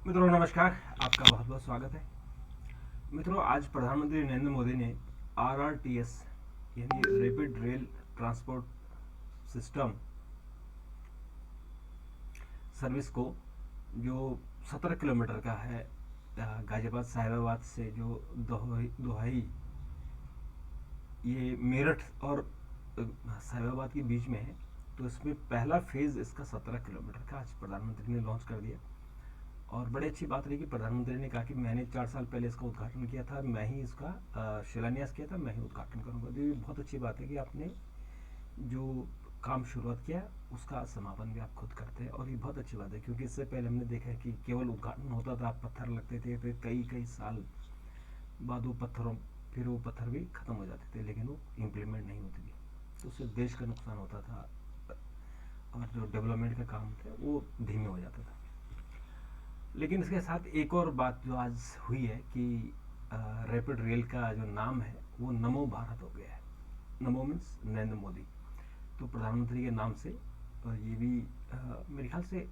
मित्रों नमस्कार। आपका बहुत बहुत स्वागत है। मित्रों, आज प्रधानमंत्री नरेंद्र मोदी ने RRTS यानी rapid rail transport system service को, जो 17 किलोमीटर का है, गाजियाबाद साहिबाबाद से जो दोहाई ये मेरठ और साहिबाबाद के बीच में है, तो इसमें पहला फेज़ इसका 17 किलोमीटर का आज प्रधानमंत्री ने लॉन्च कर दिया। और बड़ी अच्छी बात रही कि प्रधानमंत्री ने कहा कि मैंने 4 साल पहले इसका उद्घाटन किया था, मैं ही इसका शिलान्यास किया था, मैं ही उद्घाटन करूंगा। तो ये बहुत अच्छी बात है कि आपने जो काम शुरुआत किया उसका समापन भी आप खुद करते हैं, और ये बहुत अच्छी बात है क्योंकि इससे पहले हमने देखा है कि केवल उद्घाटन होता था, पत्थर लगते थे, फिर कई कई साल बाद वो पत्थर भी ख़त्म हो जाते थे, लेकिन वो इम्प्लीमेंट नहीं होती थी। तो उससे देश का नुकसान होता था और जो डेवलपमेंट का काम था वो धीमे हो जाता था। लेकिन इसके साथ एक और बात जो आज हुई है कि रैपिड रेल का जो नाम है वो नमो भारत हो गया है। नमो मीन्स नरेंद्र मोदी। तो प्रधानमंत्री के नाम से ये भी मेरे ख्याल से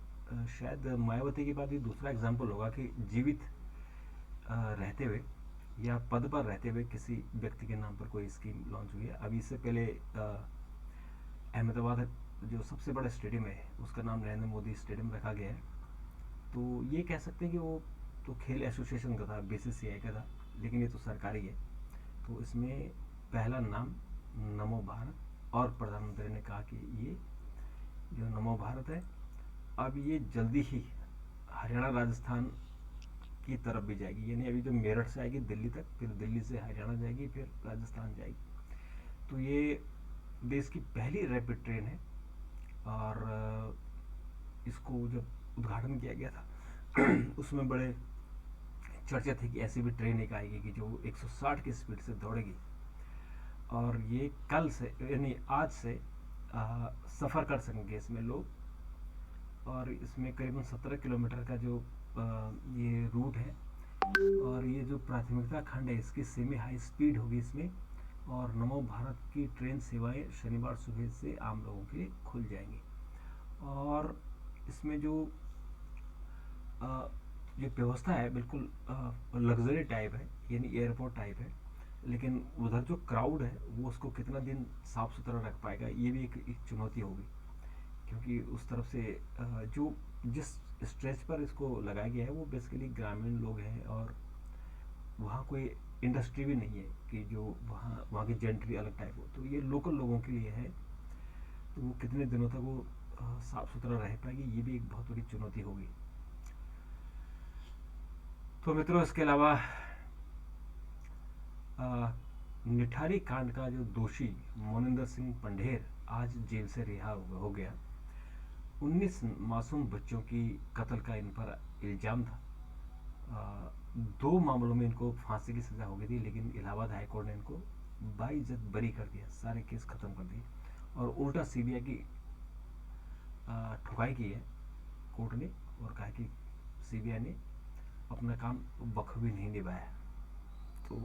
शायद मायावती के बाद ये दूसरा एग्जाम्पल होगा कि जीवित रहते हुए या पद पर रहते हुए किसी व्यक्ति के नाम पर कोई स्कीम लॉन्च हुई है। अभी इससे पहले अहमदाबाद जो सबसे बड़ा स्टेडियम है उसका नाम नरेंद्र मोदी स्टेडियम रखा गया है। तो ये कह सकते हैं कि वो तो खेल एसोसिएशन का था, BCCI का था, लेकिन ये तो सरकारी है। तो इसमें पहला नाम नमो भारत, और प्रधानमंत्री ने कहा कि ये जो नमो भारत है अब ये जल्दी ही हरियाणा राजस्थान की तरफ भी जाएगी। यानी अभी जो मेरठ से आएगी दिल्ली तक, फिर दिल्ली से हरियाणा जाएगी, फिर राजस्थान जाएगी। तो ये देश की पहली रैपिड ट्रेन है। और इसको जब उद्घाटन किया गया था उसमें बड़े चर्चा थी कि ऐसी भी ट्रेन एक आएगी कि जो 160 की स्पीड से दौड़ेगी। और ये कल से यानी आज से सफ़र कर सकेंगे इसमें लोग। और इसमें करीबन 17 किलोमीटर का जो ये रूट है, और ये जो प्राथमिकता खंड है इसकी सेमी हाई स्पीड होगी इसमें। और नमो भारत की ट्रेन सेवाएं शनिवार सुबह से आम लोगों के लिए खुल जाएंगी। और इसमें जो जो व्यवस्था है बिल्कुल लग्जरी टाइप है, यानी एयरपोर्ट टाइप है। लेकिन उधर जो क्राउड है वो उसको कितना दिन साफ सुथरा रख पाएगा, ये भी एक चुनौती होगी। क्योंकि उस तरफ से जो जिस स्ट्रेच पर इसको लगाया गया है वो बेसिकली ग्रामीण लोग हैं, और वहाँ कोई इंडस्ट्री भी नहीं है कि जो वहाँ की जेंट्री अलग टाइप हो। तो ये लोकल लोगों के लिए है। तो वो कितने दिनों तक वो साफ सुथरा रह पाएगी, ये भी एक बहुत बड़ी चुनौती होगी। तो मित्रों, इसके अलावा निठारी कांड का जो दोषी मोनिंदर सिंह पंढेर आज जेल से रिहा हो गया। 19 मासूम बच्चों की कत्ल का इन पर इल्ज़ाम था। 2 मामलों में इनको फांसी की सज़ा हो गई थी, लेकिन इलाहाबाद हाई कोर्ट ने इनको बाइज्जत बरी कर दिया, सारे केस ख़त्म कर दिए। और उल्टा CBI की ठुकाई की है कोर्ट ने, और कहा कि CBI ने अपना काम बखूबी नहीं निभाया। तो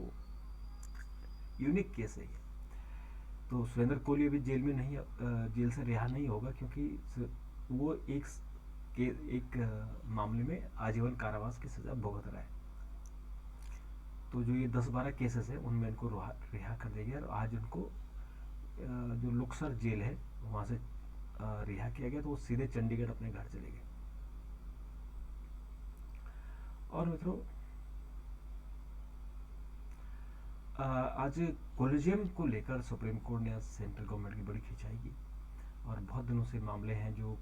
यूनिक केस है ये। तो सुरेंद्र कोहली अभी जेल में नहीं, जेल से रिहा नहीं होगा, क्योंकि वो एक मामले में आजीवन कारावास की सज़ा भुगत रहा है। तो जो ये 10-12 केसेस है उनमें इनको रिहा कर दिया गया, और आज उनको जो लुक्सर जेल है वहाँ से रिहा किया गया। तो वो सीधे चंडीगढ़ अपने घर चले गए। और मित्रों, आज कोलिजियम को लेकर सुप्रीम कोर्ट ने आज सेंट्रल गवर्नमेंट की बड़ी खिंचाई की। और बहुत दिनों से मामले हैं जो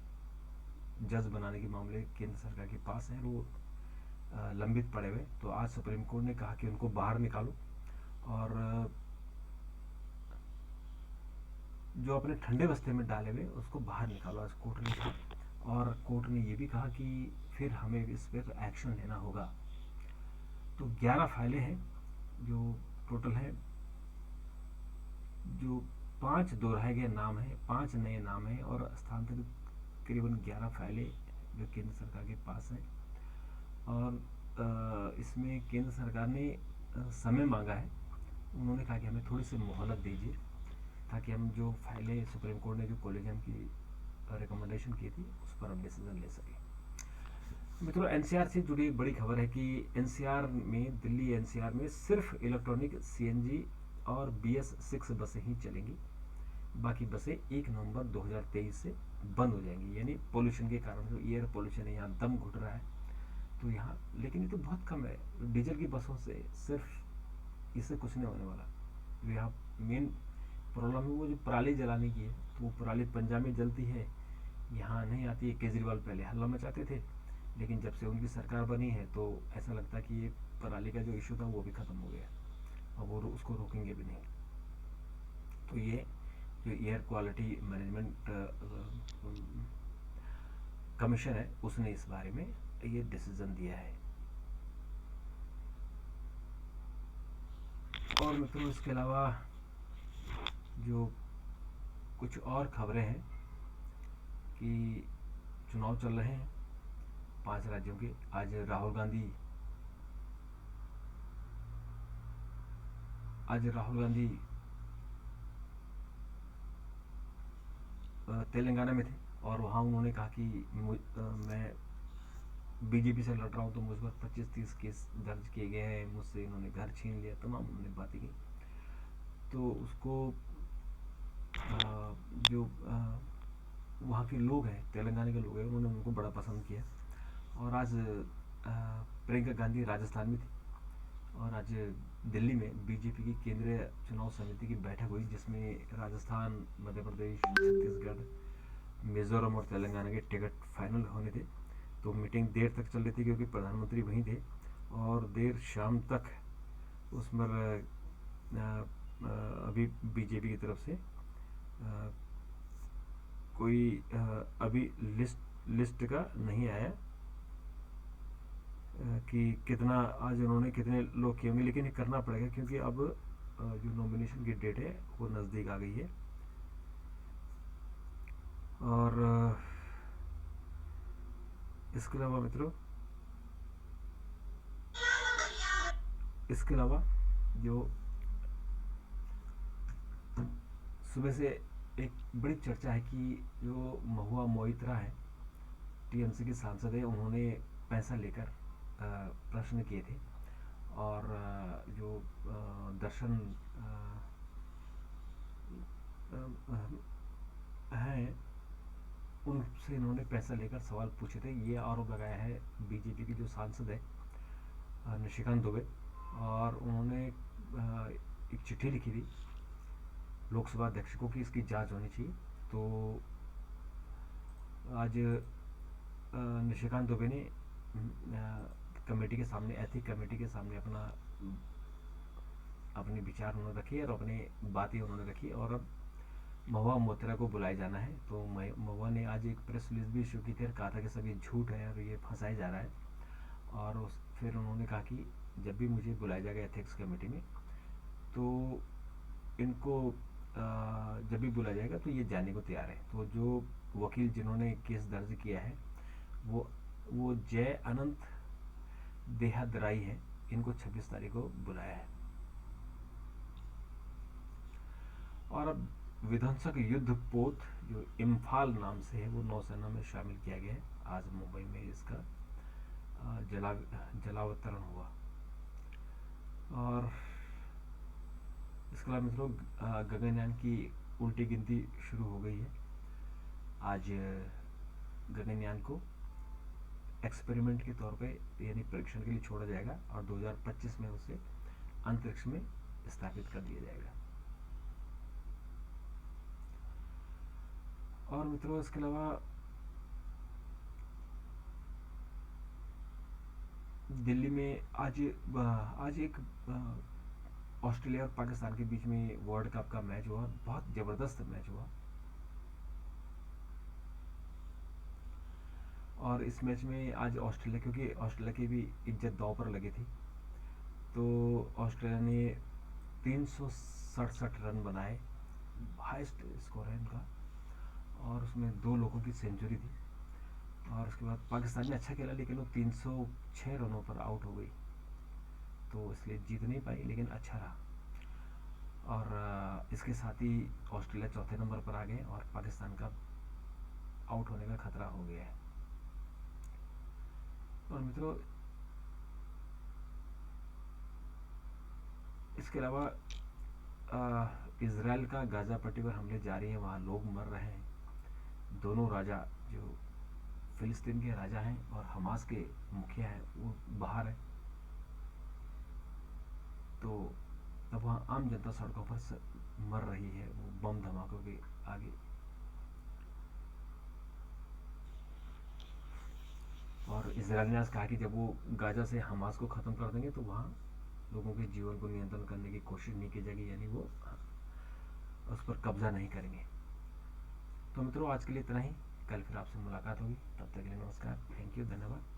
जज बनाने के मामले केंद्र सरकार के पास हैं, वो लंबित पड़े हुए। तो आज सुप्रीम कोर्ट ने कहा कि उनको बाहर निकालो, और जो अपने ठंडे बस्ते में डाले हुए उसको बाहर निकालो, आज कोर्ट ने कहा। और कोर्ट ने ये भी कहा कि फिर हमें इस पर एक्शन लेना होगा। तो 11 फाइलें हैं जो टोटल है, जो 5 दोहराए गए नाम हैं, 5 नए नाम हैं, और स्थानांतरित करीबन 11 फाइलें जो केंद्र सरकार के पास हैं। और इसमें केंद्र सरकार ने समय मांगा है। उन्होंने कहा कि हमें थोड़ी सी मोहलत दीजिए, ताकि हम जो फाइलें सुप्रीम कोर्ट ने जो कोलिजियम की रिकमेंडेशन की थी उस पर हम डिसीजन ले सकें। मित्रों, एनसीआर से जुड़ी एक बड़ी खबर है कि एनसीआर में, दिल्ली एनसीआर में सिर्फ इलेक्ट्रॉनिक सीएनजी और BS6 बसें ही चलेंगी। बाकी बसें 1 नवंबर 2023 से बंद हो जाएंगी। यानी पोल्यूशन के कारण, जो एयर पोल्यूशन है, यहाँ दम घुट रहा है। तो यहाँ, लेकिन ये तो बहुत कम है। डीजल की बसों से सिर्फ, इससे कुछ नहीं होने वाला। जो यहाँ मेन प्रॉब्लम है वो जो पराली जलाने की है, तो वो पराली पंजाब में जलती है, यहाँ नहीं आती है। केजरीवाल पहले हल्ला मचाते थे, लेकिन जब से उनकी सरकार बनी है तो ऐसा लगता है कि ये पराली का जो इशू था वो भी ख़त्म हो गया। अब वो उसको रोकेंगे भी नहीं। तो ये जो एयर क्वालिटी मैनेजमेंट कमीशन है, उसने इस बारे में ये डिसीजन दिया है। और मित्रों, इसके अलावा जो कुछ और खबरें हैं कि चुनाव चल रहे हैं 5 राज्यों के। आज राहुल गांधी तेलंगाना में थे, और वहाँ उन्होंने कहा कि मैं बीजेपी से लड़ रहा हूँ, तो मुझ पर 25-30 केस दर्ज किए गए हैं, मुझसे इन्होंने घर छीन लिया, तमाम उन्होंने बातें की। तो उसको जो वहाँ के लोग हैं, तेलंगाना के लोग हैं, उन्होंने उनको बड़ा पसंद किया। और आज प्रियंका गांधी राजस्थान में थी, और आज दिल्ली में बीजेपी की केंद्रीय चुनाव समिति की बैठक हुई, जिसमें राजस्थान, मध्य प्रदेश, छत्तीसगढ़, मिजोरम और तेलंगाना के टिकट फाइनल होने थे। तो मीटिंग देर तक चल रही थी क्योंकि प्रधानमंत्री वहीं थे, और देर शाम तक उस पर अभी बीजेपी की तरफ से कोई अभी लिस्ट का नहीं आया कि कितना आज उन्होंने कितने लोग किए होंगे, लेकिन ये करना पड़ेगा क्योंकि अब जो नॉमिनेशन की डेट है वो नज़दीक आ गई है। और इसके अलावा मित्रों, इसके अलावा जो सुबह से एक बड़ी चर्चा है कि जो महुआ मोइत्रा है, टीएमसी की सांसद है, उन्होंने पैसा लेकर प्रश्न किए थे, और जो दर्शन हैं, उनसे इन्होंने पैसा लेकर सवाल पूछे थे। ये आरोप लगाया है बीजेपी की जो सांसद है निशिकांत दुबे, और उन्होंने एक चिट्ठी लिखी थी लोकसभा अध्यक्ष को कि इसकी जांच होनी चाहिए। तो आज निशिकांत दुबे ने कमेटी के सामने, एथिक कमेटी के सामने अपने विचार उन्होंने रखे और अपनी बातें उन्होंने रखी, और अब महुआ मोइत्रा को बुलाए जाना है। तो महुआ ने आज एक प्रेस रिलीज भी इशू की थी और कहा था कि सब ये झूठ है और ये फंसाया जा रहा है। और फिर उन्होंने कहा कि जब भी मुझे बुलाया जाएगा एथिक्स कमेटी में, तो इनको जब भी बुलाया जाएगा तो ये जाने को तैयार है। तो जो वकील जिन्होंने केस दर्ज किया है वो जय अनंत देहादराई है, इनको 26 तारीख को बुलाया है। और अब विध्वंसक युद्ध पोत जो इम्फाल नाम से है, वो नौसेना में शामिल किया गया है। आज मुंबई में इसका जलावतरण हुआ। और इसके अलावा मित्रों, गगनयान की उल्टी गिनती शुरू हो गई है। आज गगनयान को एक्सपेरिमेंट के तौर पे, यानी परीक्षण के लिए छोड़ा जाएगा, और 2025 में उसे अंतरिक्ष में स्थापित कर दिया जाएगा। और मित्रों, इसके अलावा दिल्ली में आज एक ऑस्ट्रेलिया और पाकिस्तान के बीच में वर्ल्ड कप का मैच हुआ। बहुत ज़बरदस्त मैच हुआ, और इस मैच में आज ऑस्ट्रेलिया, क्योंकि ऑस्ट्रेलिया की भी इज्जत दांव पर लगी थी, तो ऑस्ट्रेलिया ने 367 रन बनाए, हाईएस्ट स्कोर है इनका, और उसमें 2 लोगों की सेंचुरी थी। और उसके बाद पाकिस्तान ने अच्छा खेला, लेकिन वो 306 रनों पर आउट हो गई, तो इसलिए जीत नहीं पाई, लेकिन अच्छा रहा। और इसके साथ ही ऑस्ट्रेलिया चौथे नंबर पर आ गए, और पाकिस्तान का आउट होने का खतरा हो गया है। और मित्रों, इसके अलावा इसराइल का गाज़ा पट्टी पर हमले जारी हैं, वहाँ लोग मर रहे हैं। दोनों राजा, जो फिलिस्तीन के राजा हैं और हमास के मुखिया हैं, वो बाहर हैं। तो अब वहाँ आम जनता सड़कों पर मर रही है, वो बम धमाकों के आगे। और इसराइल ने आज कहा कि जब वो गाजा से हमास को ख़त्म कर देंगे तो वहाँ लोगों के जीवन को नियंत्रण करने की कोशिश नहीं की जाएगी, यानी वो उस पर कब्जा नहीं करेंगे। तो मित्रों, आज के लिए इतना ही। कल फिर आपसे मुलाकात होगी, तब तक के लिए नमस्कार, थैंक यू, धन्यवाद।